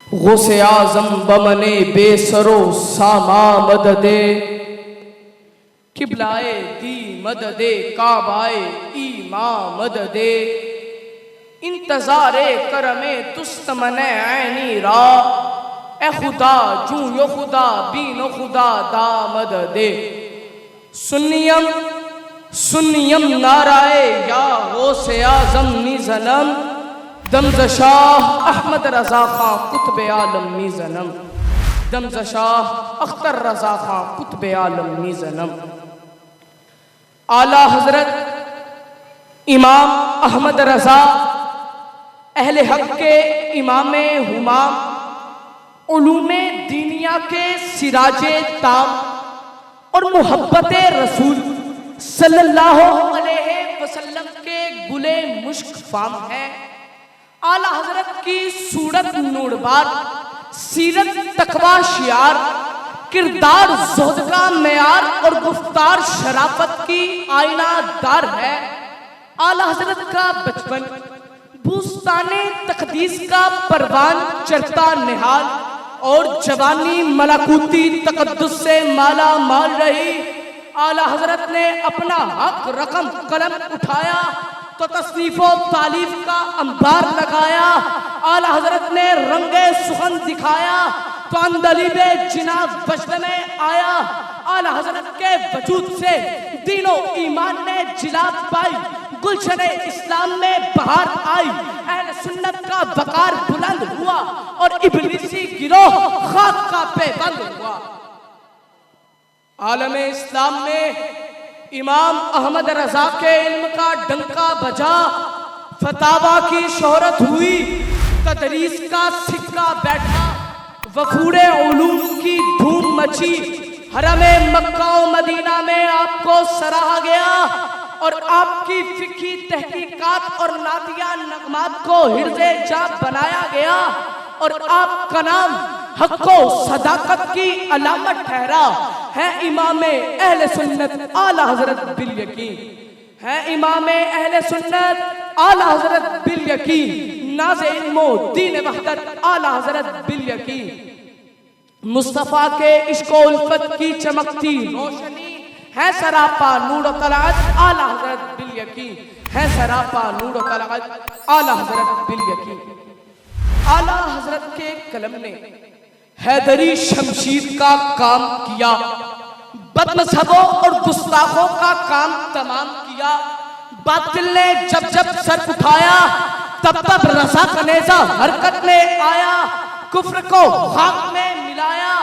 गौसे आज़म बमने बेसरो सामा मददे, किबलाए दी मददे काबाए ईमा मददे, इंतज़ारे करमे तुस्त मने ऐनी रा, ए खुदा जू यो खुदा बीनो खुदा दा मददे। सुन्नियम सुन्नियम नाराए या गौसे आज़म नी ज़नम, दमज़शाह अहमद रज़ा खां कुतुब आलम नी ज़नम, दमज़शाह अख्तर रज़ा खां कुतुब आलम नी ज़नम। आला हज़रत इमाम अहमद रज़ा अहले हक के इमामे हुमाम, उलूमे दीनिया के सिराजे ताम और मुहब्बते रसूल सल्लल्लाहु अलैहि वसल्लम के गुले मुश्क फाम है। आला हजरत की सूरत नूरबार, सीरत तकवा शियार, किरदार ज़ुहद का मेयार और गुफ्तार शराफत की आईना दार है। आला हजरत का बचपन बूस्ताने तकदीस का परवान चरता निहाल और जवानी मलाकुती तकद्दुस से माला माल रही। आला हजरत ने अपना हक रकम कलम उठाया तो तस्नीफ़ो तालीफ का अंबार लगाया। आला हजरत ने रंगे सुखन दिखाया तो अंदलीबे जिना वजद में आया। आला हजरत के वजूद से दीनो ईमान ने जिला पाई, गुलशने इस्लाम में बहार आई। अहले सुन्नत का वकार बुलंद हुआ और इब्लीसी गिरोह खाक का पेबंद हुआ। आलम इस्लाम में इमाम अहमद रज़ा के इल्म का डंका बजा, फतावा की शोहरत हुई, तदरीस का सिक्का बैठा, वफूरे उलूम की धूम मची। हरमे मक्का व मदीना में आपको सराहा गया और आपकी फिकी तहकीकात और नातिया नगमात को हिर्ज़े जा बनाया गया और आपका नाम हक़ व सदाकत की अलामत ठहरा है। इमामे अहले सुन्नत आला हजरत बिल यकीन है, इमामे अहले सुन्नत आला हजरत बिल यकीन, नाज़े इल्मो दीन वहदत आला हजरत बिल यकीन। मुस्तफ़ा के इश्क व उल्फत की चमकती रोशनी है सरापा नूर व तलअत आला हजरत बिल यकीन, है सरापा नूर व तलअत आला हजरत बिल यकीन। आला हजरत के कलम ने हैदरी शमशीर का काम किया, बदमज़हबों और गुस्ताखों का काम तमाम किया। बातिल ने जब जब सर उठाया तब तब रज़ा का नेज़ा हरकत में आया। कुफ्र को खाक में मिलाया,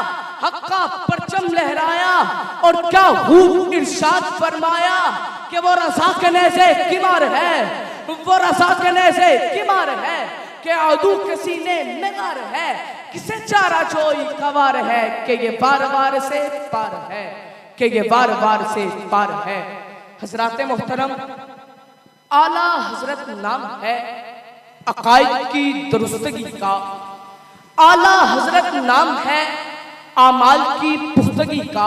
हक का परचम लहराया और क्या खूब इरशाद फरमाया कि वो रज़ा के नेज़े किमार है, वो रज़ा के नेज़े किमार है, कि आदू के सीने नगार है, किसे चारा चोई कवार है, कि ये बार बार से पार है, कि ये बार बार से पार है। हजरात मोहतरम, आला हजरत नाम है अकायद की दुरुस्तगी का, आला हजरत नाम है आमाल की पुख्तगी का,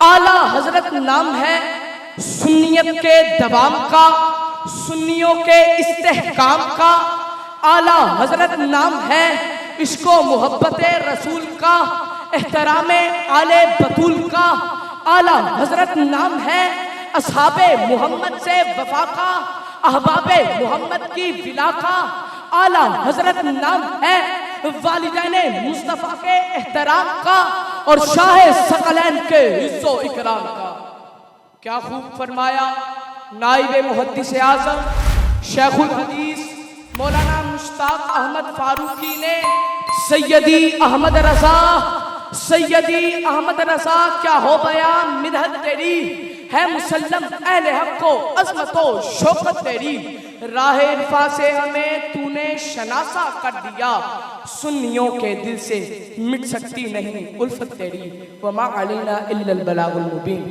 आला हजरत नाम है सुन्नियत के दवाम का, सुन्नियों के इस्तेहकाम का। आला हजरत नाम है इश्को मोहब्बते रसूल का, एहतरामे आले बतूल का। आला हजरत नाम है असहाबे मोहम्मद से वफा का, अहबाबे मोहम्मद की विला का। आला हजरत नाम है वालिदैन मुस्तफ़ा के एहतराम का और शाह सकलैन के इज्जो इकराम का। क्या खूब फरमाया नाइबे मुहद्दिस आज़म शेखुल हदीस मौलाना मुश्ताक अहमद फारूकी ने, सैयदी अहमद रज़ा, सैयदी अहमद रज़ा क्या हो बया मिन्नत तेरी है, मुसल्लम अहले हक को अज़मतो शौकत तेरी। राहे इरफा से हमें तूने शनासा कर दिया, सुन्नियों के दिल से मिट सकती नहीं उल्फत तेरी। वमा अलैना इल्लल बलागुल मुबीन।